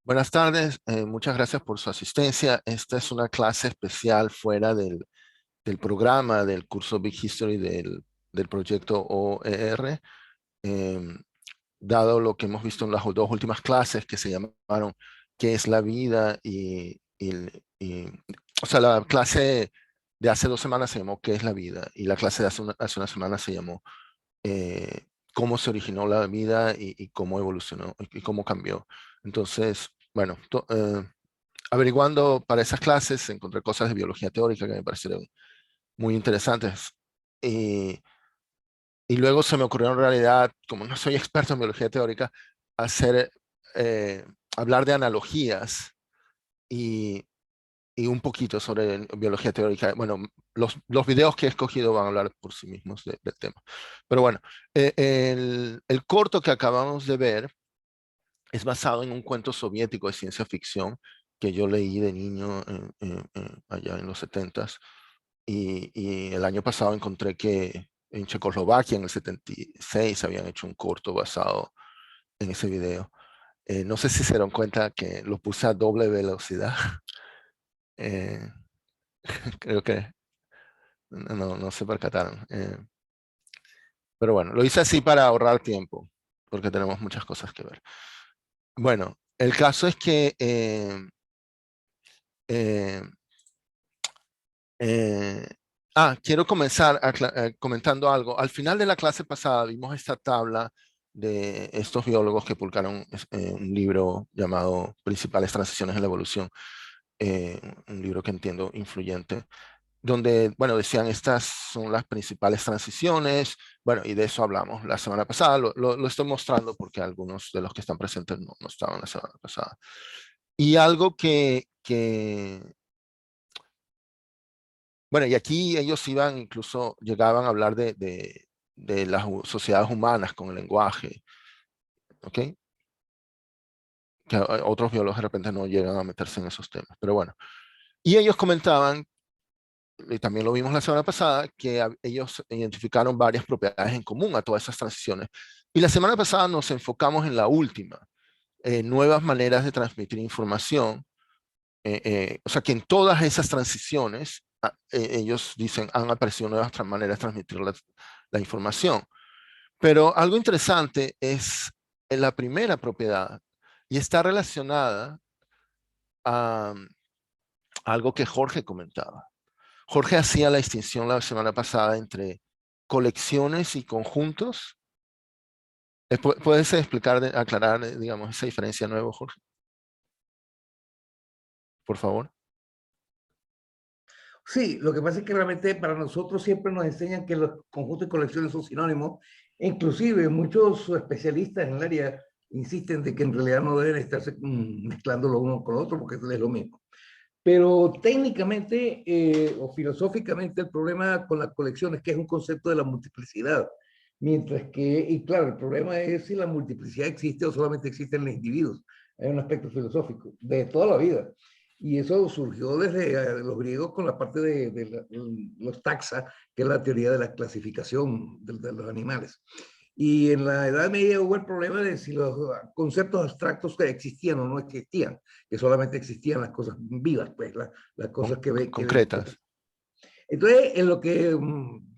Buenas tardes, muchas gracias por su asistencia. Esta es una clase especial fuera del programa del curso Big History del proyecto OER, em, dado lo que hemos visto en las dos últimas clases que se llamaron ¿Qué es la vida? O sea, la clase de hace 2 semanas se llamó ¿Qué es la vida? Y la clase de hace una semana se llamó cómo se originó la vida y cómo evolucionó y cómo cambió. Entonces, bueno, averiguando para esas clases encontré cosas de biología teórica que me parecieron muy interesantes. Y, y luego se me ocurrió en realidad, como no soy experto en biología teórica, hacer, eh, hablar de analogías y, y un poquito sobre biología teórica. Bueno, los videos que he escogido van a hablar por sí mismos del tema. Pero bueno, el corto que acabamos de ver es basado en un cuento soviético de ciencia ficción que yo leí de niño allá en los 70s. Y el año pasado encontré que en Checoslovaquia en el 76 habían hecho un corto basado en ese video. No sé si se dieron cuenta que lo puse a doble velocidad. Eh, Creo que no se percataron. Pero bueno, lo hice así para ahorrar tiempo, porque tenemos muchas cosas que ver. Bueno, el caso es que eh, Eh, quiero comenzar comentando algo. Al final de la clase pasada vimos esta tabla de estos biólogos que publicaron un libro llamado Principales Transiciones en la Evolución, un libro que entiendo influyente, donde, bueno, decían estas son las principales transiciones, bueno, y de eso hablamos la semana pasada, lo estoy mostrando porque algunos de los que están presentes no estaban la semana pasada. Y algo bueno, y aquí ellos iban, incluso llegaban a hablar de las sociedades humanas con el lenguaje, ¿ok? Que otros biólogos de repente no llegan a meterse en esos temas, pero bueno. Y ellos comentaban, y también lo vimos la semana pasada, que ellos identificaron varias propiedades en común a todas esas transiciones. Y la semana pasada nos enfocamos en la última, nuevas maneras de transmitir información. O sea, que en todas esas transiciones, ellos dicen, han aparecido nuevas maneras de transmitir la información. Pero algo interesante es en la primera propiedad y está relacionada a algo que Jorge comentaba. Jorge hacía la distinción la semana pasada entre colecciones y conjuntos. ¿Puedes explicar, aclarar, digamos, esa diferencia nueva, Jorge? Por favor. Sí, lo que pasa es que realmente para nosotros siempre nos enseñan que los conjuntos y colecciones son sinónimos. Inclusive muchos especialistas en el área insisten de que en realidad no deben estarse mezclando lo uno con lo otro porque es lo mismo. Pero técnicamente o filosóficamente el problema con las colecciones es que es un concepto de la multiplicidad. Mientras que, y claro, el problema es si la multiplicidad existe o solamente existen los individuos. Hay un aspecto filosófico de toda la vida. Y eso surgió desde los griegos con la parte de los taxa, que es la teoría de la clasificación de los animales. Y en la Edad Media hubo el problema de si los conceptos abstractos que existían o no existían, que solamente existían las cosas vivas, pues las cosas que Concretas. entonces, en lo que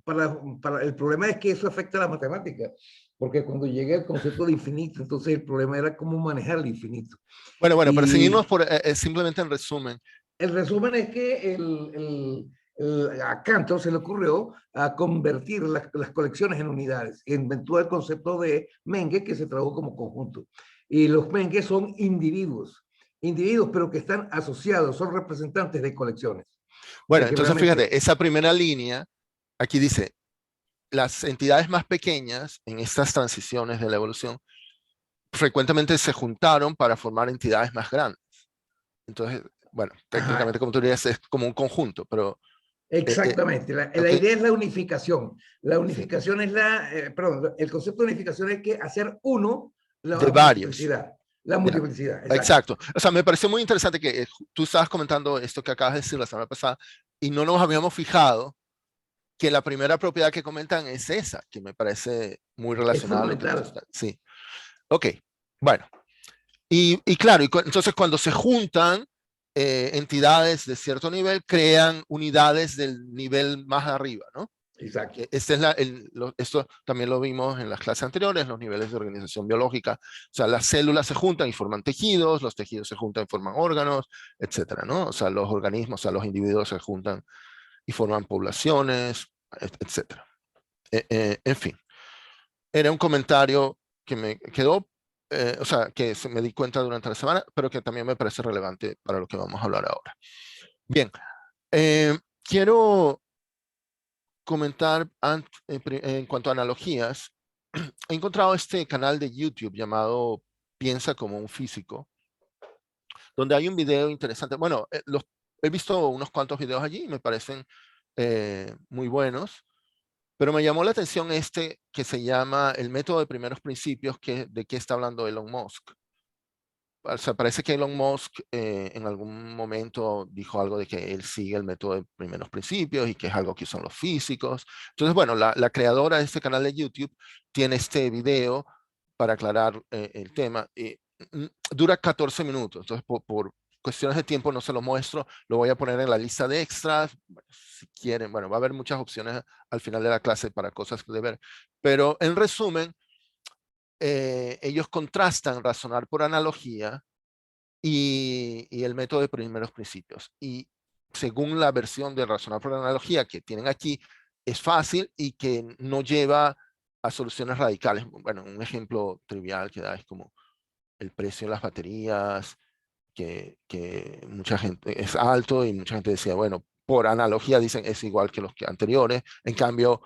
para el problema es que eso afecta a la matemática, porque cuando llega el concepto de infinito, entonces el problema era cómo manejar el infinito. Bueno, para seguirnos Y simplemente en resumen. el resumen es que a Cantor se le ocurrió a convertir las colecciones en unidades. Inventó el concepto de Menge, que se tradujo como conjunto. Y los Menge son individuos, pero que están asociados, son representantes de colecciones. O Bueno, sea que entonces realmente, fíjate, esa primera línea, aquí dice, las entidades más pequeñas en estas transiciones de la evolución frecuentemente se juntaron para formar entidades más grandes. Entonces, bueno, técnicamente, ajá, como tú dirías, es como un conjunto, pero, eh, eh, exactamente. La ¿ok? idea es la unificación. La Sí, unificación es perdón, el concepto de unificación es que hacer uno de la varios. multiplicidad. La Ya, multiplicidad, exacto. exacto. O sea, me pareció muy interesante que tú estabas comentando esto que acabas de decir la semana pasada y no nos habíamos fijado que la primera propiedad que comentan es esa, que me parece muy Es relacionada a lo que tú fundamental. estás. Sí. Ok, bueno. Y claro, entonces cuando se juntan entidades de cierto nivel, crean unidades del nivel más arriba, ¿no? Exacto. Este es esto también lo vimos en las clases anteriores, los niveles de organización biológica. O sea, las células se juntan y forman tejidos, los tejidos se juntan y forman órganos, etcétera, ¿no? O sea, los organismos, o sea, los individuos se juntan y forman poblaciones, etcétera. En fin, era un comentario que me quedó, o sea, que me di cuenta durante la semana, pero que también me parece relevante para lo que vamos a hablar ahora. Bien, quiero comentar en cuanto a analogías. He encontrado este canal de YouTube llamado Piensa como un físico, donde hay un video interesante. Bueno, he visto unos cuantos videos allí y me parecen muy buenos, pero me llamó la atención este que se llama el método de primeros principios, de qué está hablando Elon Musk. O sea, parece que Elon Musk en algún momento dijo algo de que él sigue el método de primeros principios y que es algo que son los físicos. Entonces, bueno, la creadora de este canal de YouTube tiene este video para aclarar el tema. Dura 14 minutos, entonces por cuestiones de tiempo no se lo muestro, lo voy a poner en la lista de extras. Bueno, si quieren, bueno, va a haber muchas opciones al final de la clase para cosas de ver, pero en resumen, ellos contrastan razonar por analogía y el método de primeros principios. Y según la versión de razonar por analogía que tienen aquí, es fácil y que no lleva a soluciones radicales. Bueno, un ejemplo trivial que da es como el precio de las baterías, que mucha gente es alto y mucha gente decía, bueno, por analogía dicen es igual que los que anteriores. En cambio,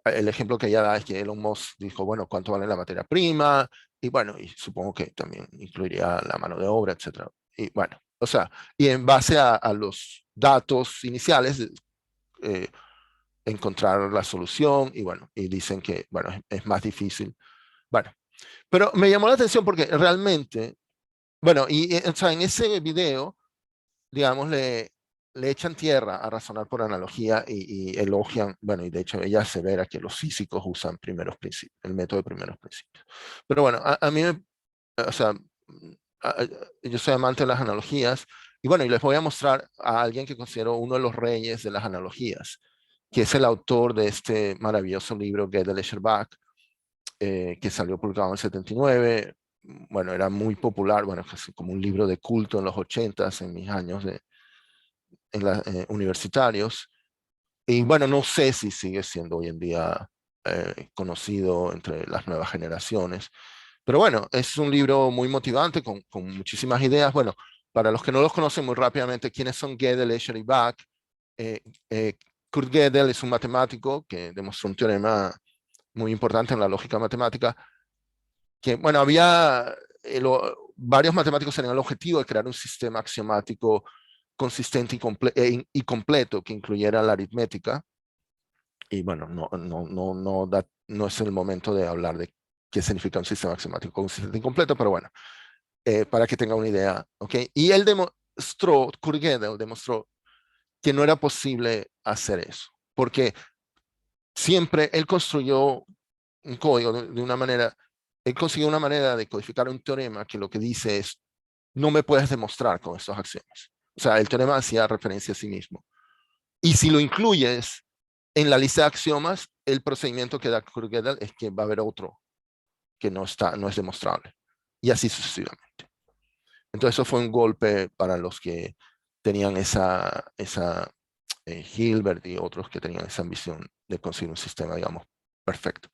el ejemplo que ella da es que Elon Musk dijo, bueno, ¿cuánto vale la materia prima? Y bueno, y supongo que también incluiría la mano de obra, etcétera. Y bueno, o sea, y en base a los datos iniciales, eh, encontrar la solución y bueno, y dicen que, bueno, es más difícil. Bueno, pero me llamó la atención porque realmente, bueno, o sea, en ese video, digamos, le echan tierra a razonar por analogía y elogian, bueno, y de hecho ella asevera que los físicos usan primeros principios, el método de primeros principios. Pero bueno, a mí, o sea, yo soy amante de las analogías y bueno, y les voy a mostrar a alguien que considero uno de los reyes de las analogías, que es el autor de este maravilloso libro Gödel Escher-Bach, que salió publicado en 79. Bueno, era muy popular, bueno, casi como un libro de culto en los 80s, en mis años universitarios. Y bueno, no sé si sigue siendo hoy en día conocido entre las nuevas generaciones. Pero bueno, es un libro muy motivante con muchísimas ideas. Bueno, para los que no los conocen muy rápidamente, ¿quiénes son Gödel, Escher y Bach? Eh, eh, Kurt Gödel es un matemático que demostró un teorema muy importante en la lógica matemática, que, bueno, había varios matemáticos tenían el objetivo de crear un sistema axiomático consistente y completo que incluyera la aritmética. Y bueno, no es el momento de hablar de qué significa un sistema axiomático consistente y completo, pero bueno, para que tenga una idea, ¿ok? Y él demostró, Kurt Gödel demostró que no era posible hacer eso, porque siempre él construyó un código de una manera, él consiguió una manera de codificar un teorema que lo que dice es, no me puedes demostrar con estos axiomas. O sea, el teorema hacía referencia a sí mismo. Y si lo incluyes en la lista de axiomas, el procedimiento que da Kurt Gödel es que va a haber otro que no es demostrable. Y así sucesivamente. Entonces eso fue un golpe para los que tenían Hilbert y otros que tenían esa ambición de conseguir un sistema, digamos, perfecto.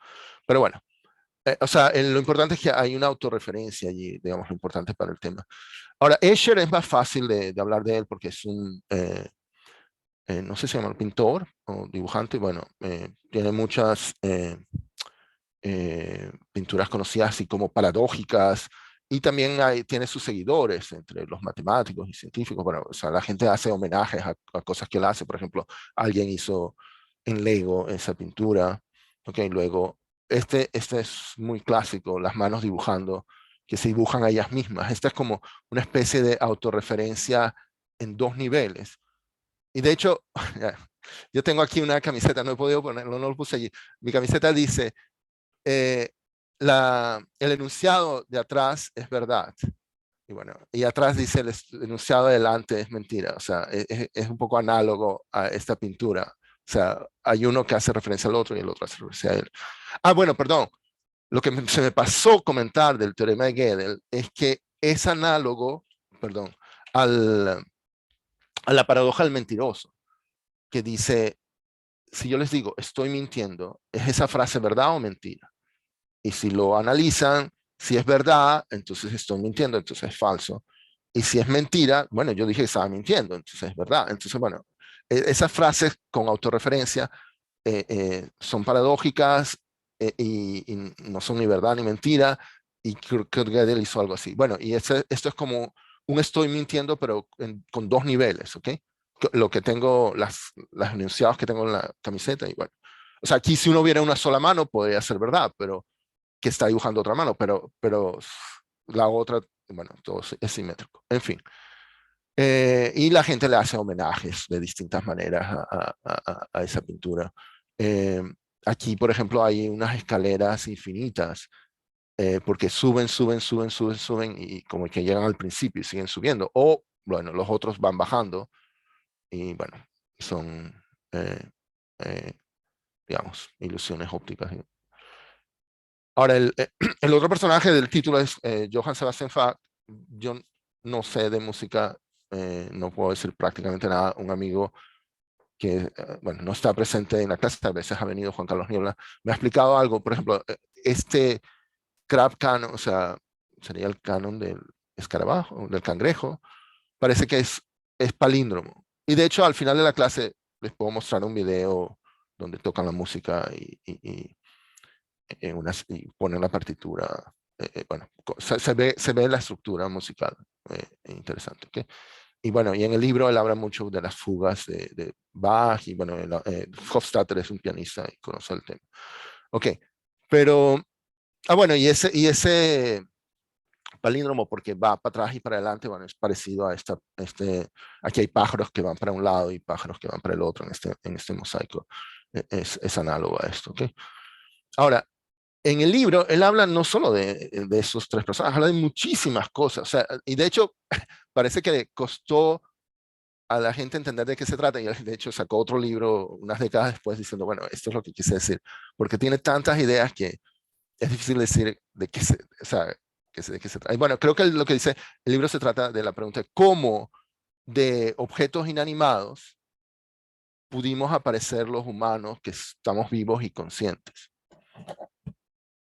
Pero bueno, o sea, lo importante es que hay una autorreferencia allí, digamos, lo importante para el tema. Ahora, Escher es más fácil de hablar de él porque es no sé si se llama pintor o dibujante, bueno, tiene muchas pinturas conocidas así como paradójicas y también tiene sus seguidores entre los matemáticos y científicos. Bueno, o sea, la gente hace homenajes a cosas que él hace. Por ejemplo, alguien hizo en Lego esa pintura. Ok, luego, este es muy clásico, las manos dibujando, que se dibujan a ellas mismas. Esta es como una especie de autorreferencia en dos niveles. Y de hecho, yo tengo aquí una camiseta, no he podido ponerlo, no lo puse allí. Mi camiseta dice, eh, el enunciado de atrás es verdad. Y bueno, y atrás dice el enunciado adelante es mentira. O sea, es un poco análogo a esta pintura. O sea, hay uno que hace referencia al otro y el otro hace referencia a él. Ah, bueno, perdón. Lo que se me pasó comentar del teorema de Gödel es que es análogo, perdón, al, a la paradoja del mentiroso, que dice, si yo les digo, estoy mintiendo, ¿es esa frase verdad o mentira? Y si lo analizan, si es verdad, entonces estoy mintiendo, entonces es falso. Y si es mentira, bueno, yo dije que estaba mintiendo, entonces es verdad. Entonces, bueno, esas frases con autorreferencia son paradójicas y no son ni verdad ni mentira. Y creo que Gödel hizo algo así. Bueno, y esto es como un estoy mintiendo, pero con dos niveles, ¿ok? Lo que tengo, las enunciados que tengo en la camiseta, y bueno. O sea, aquí si uno viera una sola mano, podría ser verdad, pero que está dibujando otra mano, pero la otra, bueno, todo es simétrico. En fin. Y la gente le hace homenajes de distintas maneras a esa pintura. Eh, Aquí, por ejemplo, hay unas escaleras infinitas, porque suben, y como que llegan al principio y siguen subiendo. O, bueno, los otros van bajando y, bueno, son, eh, eh, digamos, ilusiones ópticas. Ahora, el otro personaje del título es Johann Sebastian Bach. Yo no sé de música, no puedo decir prácticamente nada. Un amigo que, bueno, no está presente en la clase, a veces ha venido Juan Carlos Niebla, me ha explicado algo. Por ejemplo, este crab canon, o sea, sería el canon del escarabajo, del cangrejo, parece que es palíndromo. Y de hecho, al final de la clase les puedo mostrar un video donde tocan la música y ponen la partitura. Bueno, se ve la estructura musical interesante. ¿Okay? Y bueno, y en el libro él habla mucho de las fugas de Bach, y bueno, Hofstadter es un pianista y conoce el tema. Ok, pero, bueno, y ese palíndromo, porque va para atrás y para adelante, bueno, es parecido a aquí hay pájaros que van para un lado y pájaros que van para el otro en este mosaico. Es análogo a esto, ¿ok? Ahora, en el libro, él habla no solo de esos tres personajes, habla de muchísimas cosas. O sea, y de hecho, parece que le costó a la gente entender de qué se trata. Y él, de hecho, sacó otro libro unas décadas después diciendo, bueno, esto es lo que quise decir. Porque tiene tantas ideas que es difícil decir de qué o sea, de qué se trata. Y bueno, creo que lo que dice el libro se trata de la pregunta de cómo de objetos inanimados pudimos aparecer los humanos que estamos vivos y conscientes.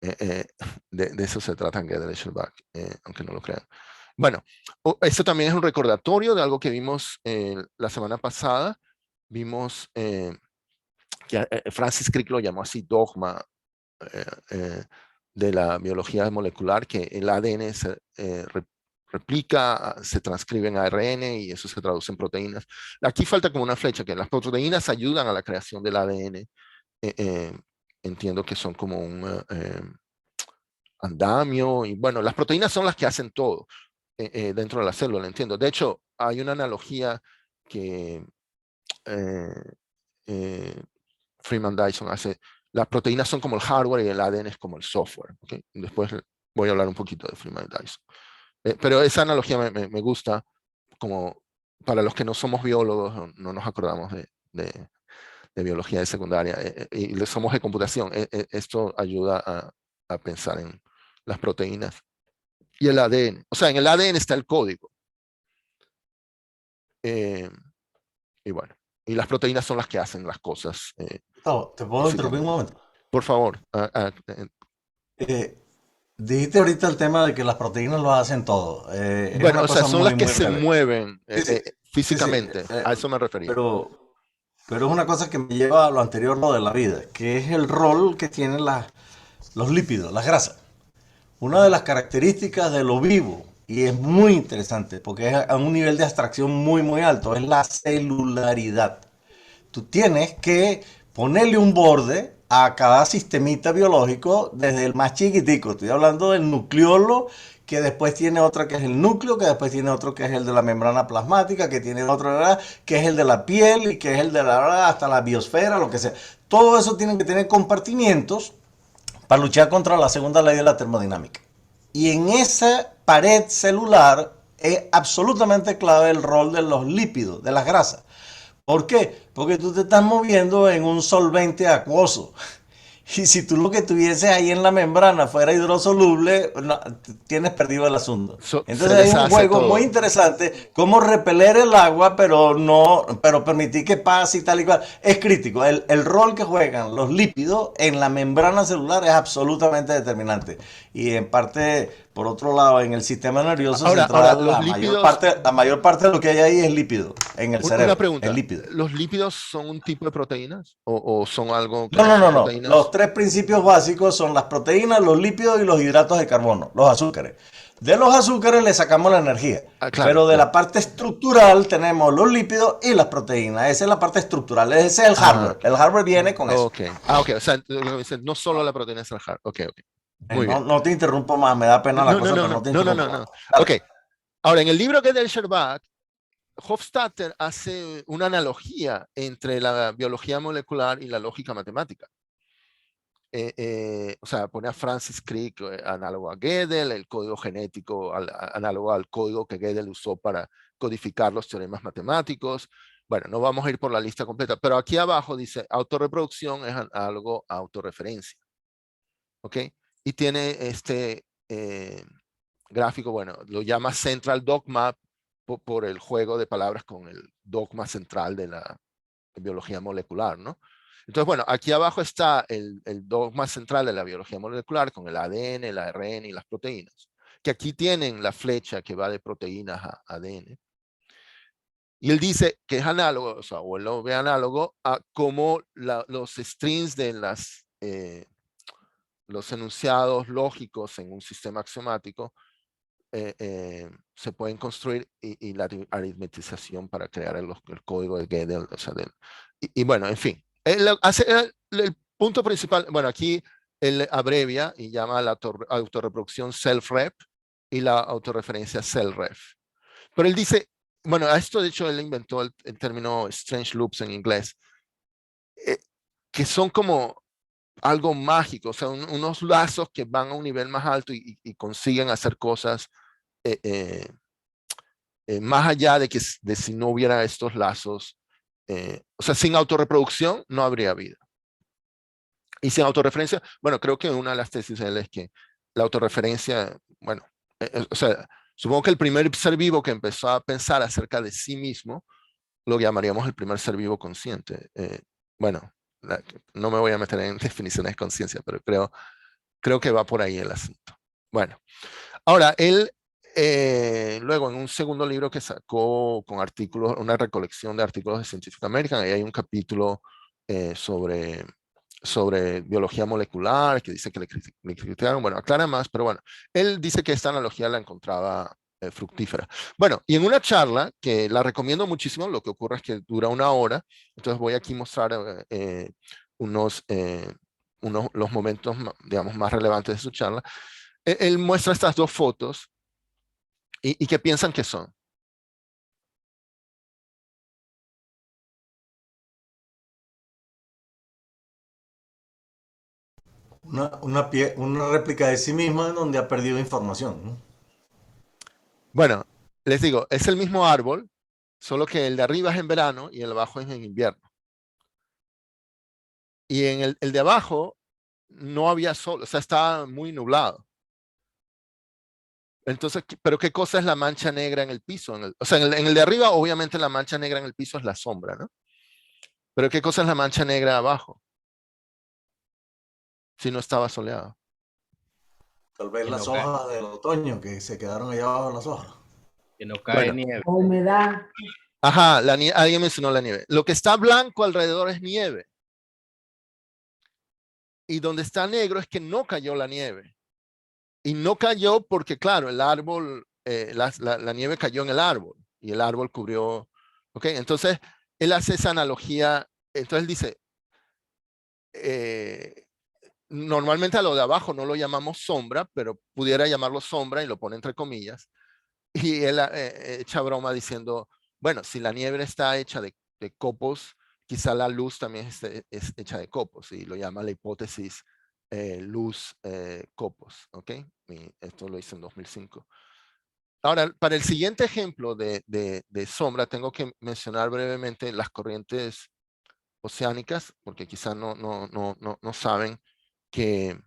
De eso se trata en Gödel y Bach, aunque no lo crean. Bueno, esto también es un recordatorio de algo que vimos la semana pasada. Vimos que Francis Crick lo llamó así dogma de la biología molecular, que el ADN se replica, se transcribe en ARN y eso se traduce en proteínas. Aquí falta como una flecha, que las proteínas ayudan a la creación del ADN. Entiendo que son como un andamio, y bueno, las proteínas son las que hacen todo dentro de la célula, entiendo. De hecho, hay una analogía que eh, eh, Freeman Dyson hace. Las proteínas son como el hardware y el ADN es como el software. ¿Okay? Después voy a hablar un poquito de Freeman Dyson. Pero esa analogía me gusta, como para los que no somos biólogos, no nos acordamos de biología de secundaria y somos de computación. Esto ayuda a pensar en las proteínas y el ADN. O sea, en el ADN está el código. Y bueno, y las proteínas son las que hacen las cosas. Gustavo, ¿te puedo interrumpir un Físicamente. momento? Por favor. Eh, Dijiste ahorita el tema de que las proteínas lo hacen todo. Es Bueno, una o sea, cosa son las muy, que muy se breve. mueven Sí, sí, sí, sí. físicamente. A eso me refería. Pero, pero es una cosa que me lleva a lo anterior, lo de la vida, que es el rol que tienen los lípidos, las grasas. Una de las características de lo vivo, y es muy interesante, porque es a un nivel de abstracción muy, muy alto, es la celularidad. Tú tienes que ponerle un borde a cada sistemita biológico desde el más chiquitico. Estoy hablando del nucleolo, que después tiene otra que es el núcleo, que después tiene otro que es el de la membrana plasmática, que tiene otro que es el de la piel y que es el de la hasta la biosfera, lo que sea. Todo eso tiene que tener compartimientos para luchar contra la segunda ley de la termodinámica. Y en esa pared celular es absolutamente clave el rol de los lípidos, de las grasas. ¿Por qué? Porque tú te estás moviendo en un solvente acuoso. Y si tú lo que tuvieses ahí en la membrana fuera hidrosoluble, no, tienes perdido el asunto. Se Entonces es un deshace juego muy todo. interesante, cómo repeler el agua, pero no, pero permitir que pase y tal y cual. Es crítico. El rol que juegan los lípidos en la membrana celular es absolutamente determinante. Y en parte, por otro lado, en el sistema nervioso Ahora, central, los lípidos, la mayor parte de lo que hay ahí es lípido en el una cerebro, es pregunta, lípido. ¿los lípidos son un tipo de proteínas o son algo que No, no no, son no, no. Los proteínas? tres principios básicos son las proteínas, los lípidos y los hidratos de carbono, los azúcares. De los azúcares le sacamos la energía, Ah, claro, pero de claro. la parte estructural tenemos los lípidos y las proteínas. Esa es la parte estructural, ese es el Ah, hardware. El hardware viene con eso. ok. Ah, ok. O sea, lo que dicen, no solo la proteína es el hard. Ok, ok. Muy No, bien. no te interrumpo más, me da pena la No, no, cosa, no, pero no no, te no, no, interrumpo no, más. no. Ok. Dale. Ahora, en el libro que es del Sherbak, Hofstadter hace una analogía entre la biología molecular y la lógica matemática. O sea, pone a Francis Crick análogo a Gödel, el código genético análogo al código que Gödel usó para codificar los teoremas matemáticos. Bueno, no vamos a ir por la lista completa, pero aquí abajo dice autorreproducción es análogo a autorreferencia. ¿Ok? Y tiene este gráfico, bueno, lo llama Central Dogma por el juego de palabras con el dogma central de la biología molecular, ¿no? Entonces, bueno, aquí abajo está el dogma central de la biología molecular con el ADN, el ARN y las proteínas, que aquí tienen la flecha que va de proteínas a ADN. Y él dice que es análogo, o sea, o él lo ve análogo a cómo los strings de los enunciados lógicos en un sistema axiomático se pueden construir y la aritmetización para crear el código de Gödel. O sea, y bueno, en fin. El punto principal, bueno, aquí él abrevia y llama la autorreproducción self-rep y la autorreferencia self-ref. Pero él dice, bueno, a esto de hecho él inventó el término strange loops en inglés, eh, que son como algo mágico, o sea, unos lazos que van a un nivel más alto y consiguen hacer cosas eh, eh, más allá de si no hubiera estos lazos. O sea, sin autorreproducción no habría vida. Y sin autorreferencia, bueno, creo que una de las tesis de él es que la autorreferencia, bueno, o sea, supongo que el primer ser vivo que empezó a pensar acerca de sí mismo, lo llamaríamos el primer ser vivo consciente. Bueno, no me voy a meter en definiciones de conciencia, pero creo que va por ahí el asunto. Bueno, ahora, él luego en un segundo libro que sacó con artículos, una recolección de artículos de Scientific American, ahí hay un capítulo sobre biología molecular, que dice que le criticaron, bueno, aclara más, pero bueno, él dice que esta analogía la encontraba fructífera. Bueno, y en una charla, que la recomiendo muchísimo, lo que ocurre es que dura 1 hora, entonces voy aquí a mostrar unos, los momentos, digamos, más relevantes de su charla. Él muestra estas dos fotos y ¿qué piensan que son? Una réplica de sí misma en donde ha perdido información, ¿no? Bueno, les digo, es el mismo árbol, solo que el de arriba es en verano y el de abajo es en invierno. Y en el de abajo no había sol, o sea, estaba muy nublado. Entonces, ¿pero qué cosa es la mancha negra en el piso? O sea, en el de arriba, obviamente la mancha negra en el piso es la sombra, ¿no? Pero ¿qué cosa es la mancha negra abajo? Si no estaba soleado. Tal vez Que las no cae, hojas del otoño que se quedaron allá abajo de las hojas. que no cae Bueno, nieve. O humedad. ajá, alguien mencionó la nieve. Lo que está blanco alrededor es nieve. Y donde está negro es que no cayó la nieve. Y no cayó porque, claro, el árbol, la nieve cayó en el árbol y el árbol cubrió. ¿Ok? Entonces, él hace esa analogía. Entonces, él dice, normalmente a lo de abajo no lo llamamos sombra, pero pudiera llamarlo sombra y lo pone entre comillas. Y él echa broma diciendo, bueno, si la nieve está hecha de copos, quizá la luz también es hecha de copos y lo llama la hipótesis Luz Copos, ¿ok? Y esto lo hice en 2005. Ahora, para el siguiente ejemplo de sombra, tengo que mencionar brevemente las corrientes oceánicas, porque quizás no saben que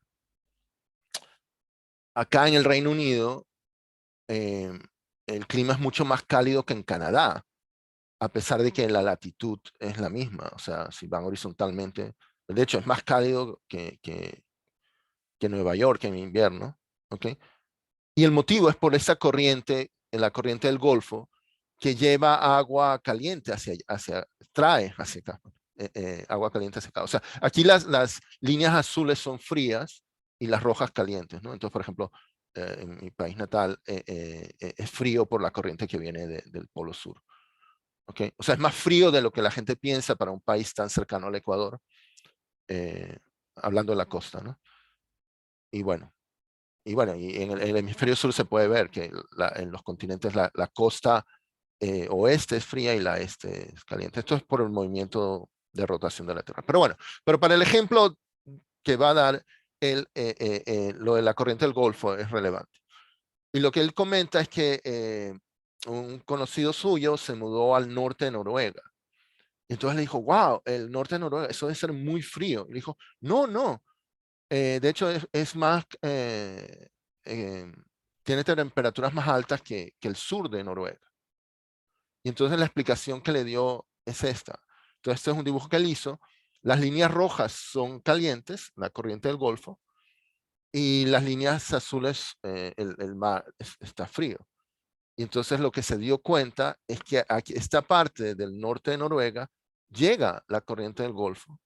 acá en el Reino Unido el clima es mucho más cálido que en Canadá, a pesar de que la latitud es la misma. O sea, si van horizontalmente, de hecho es más cálido que Nueva York en invierno, ¿ok? Y el motivo es por esa corriente, la corriente del Golfo, que lleva agua caliente trae hacia acá, agua caliente hacia acá. O sea, aquí las líneas azules son frías y las rojas calientes, ¿no? Entonces, por ejemplo, en mi país natal es frío por la corriente que viene del Polo Sur. ¿Okay? O sea, es más frío de lo que la gente piensa para un país tan cercano al Ecuador, hablando de la costa, ¿no? Y bueno, y en el hemisferio sur se puede ver que en los continentes la costa oeste es fría y la este es caliente. Esto es por el movimiento de rotación de la Tierra. Pero bueno, pero para el ejemplo que va a dar lo de la corriente del Golfo es relevante. Y lo que él comenta es que un conocido suyo se mudó al norte de Noruega. Y entonces le dijo, wow, el norte de Noruega, eso debe ser muy frío. Y le dijo, no, de hecho es más, tiene temperaturas más altas que el sur de Noruega. Y entonces la explicación que le dio es esta. Entonces este es un dibujo que él hizo. Las líneas rojas son calientes, la corriente del Golfo, y las líneas azules, el mar está frío. Y entonces lo que se dio cuenta es que aquí, esta parte del norte de Noruega llega la corriente del Golfo,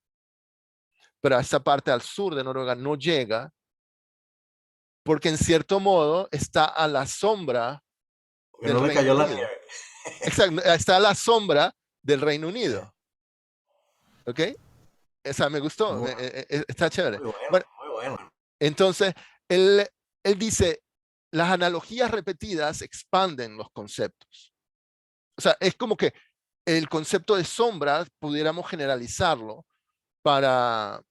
pero a esta parte al sur de Noruega no llega porque en cierto modo está a la sombra Porque del no le Reino cayó la Unido. nieve. Exacto, está a la sombra del Reino Unido. ¿Ok? Esa me gustó, Muy, está chévere. muy bueno, Bueno, muy bueno. entonces, él dice, las analogías repetidas expanden los conceptos. O sea, es como que el concepto de sombra pudiéramos generalizarlo para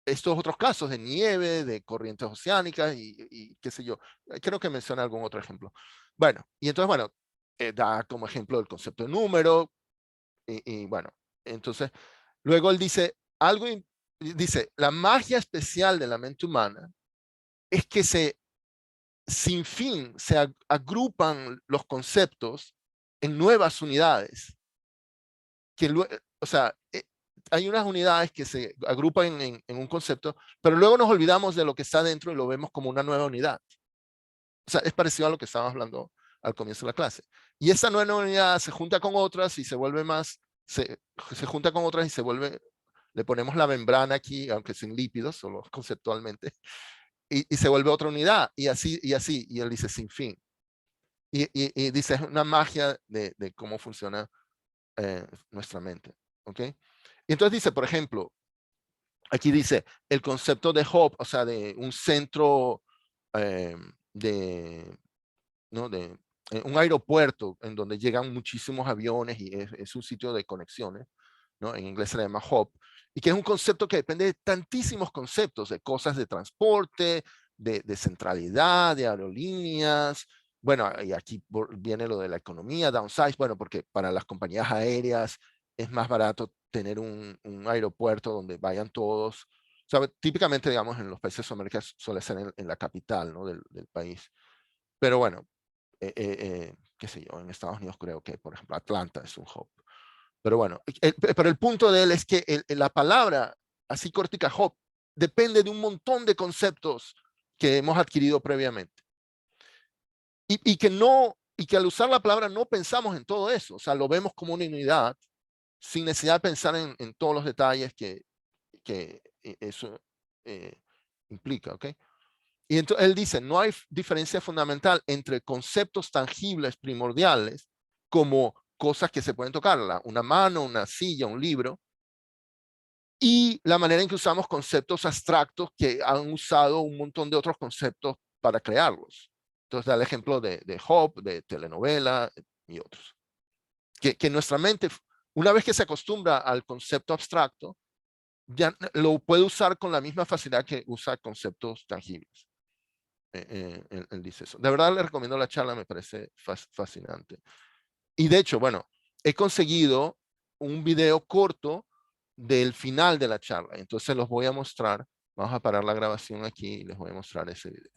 estos otros casos de nieve, de corrientes oceánicas y qué sé yo. Creo que menciona algún otro ejemplo. Bueno, y entonces, bueno, da como ejemplo el concepto de número y bueno, entonces, luego él dice, dice, la magia especial de la mente humana es que sin fin se agrupan los conceptos en nuevas unidades que o sea, hay unas unidades que se agrupan en un concepto, pero luego nos olvidamos de lo que está dentro y lo vemos como una nueva unidad. O sea, es parecido a lo que estábamos hablando al comienzo de la clase. Y esa nueva unidad se junta con otras y se vuelve más, se junta con otras y se vuelve, le ponemos la membrana aquí, aunque sin lípidos, solo conceptualmente, y se vuelve otra unidad, y él dice sin fin. Y dice, es una magia de cómo funciona nuestra mente. ¿Ok? Y entonces dice, por ejemplo, aquí dice el concepto de hub, o sea, de un centro eh, de, ¿no? de un aeropuerto en donde llegan muchísimos aviones y es un sitio de conexiones, ¿no? En inglés se le llama hub, y que es un concepto que depende de tantísimos conceptos, de cosas de transporte, de centralidad, de aerolíneas. Bueno, y aquí viene lo de la economía, downsize, bueno, porque para las compañías aéreas es más barato tener un aeropuerto donde vayan todos. O sea, típicamente, digamos, en los países de Sudamérica suele ser en la capital, ¿no? del país. Pero bueno, qué sé yo, en Estados Unidos creo que, por ejemplo, Atlanta es un hub. Pero bueno, pero el punto de él es que la palabra, así cortica, hub, depende de un montón de conceptos que hemos adquirido previamente. Y que al usar la palabra no pensamos en todo eso, o sea, lo vemos como una unidad sin necesidad de pensar en todos los detalles que eso implica, ¿ok? Y entonces él dice, no hay diferencia fundamental entre conceptos tangibles primordiales como cosas que se pueden tocar, una mano, una silla, un libro, y la manera en que usamos conceptos abstractos que han usado un montón de otros conceptos para crearlos. Entonces da el ejemplo de Hop, de telenovela y otros. Que nuestra mente, una vez que se acostumbra al concepto abstracto, ya lo puede usar con la misma facilidad que usa conceptos tangibles. Él dice eso. De verdad le recomiendo la charla, me parece fascinante. Y de hecho, bueno, he conseguido un video corto del final de la charla. Entonces los voy a mostrar. Vamos a parar la grabación aquí y les voy a mostrar ese video.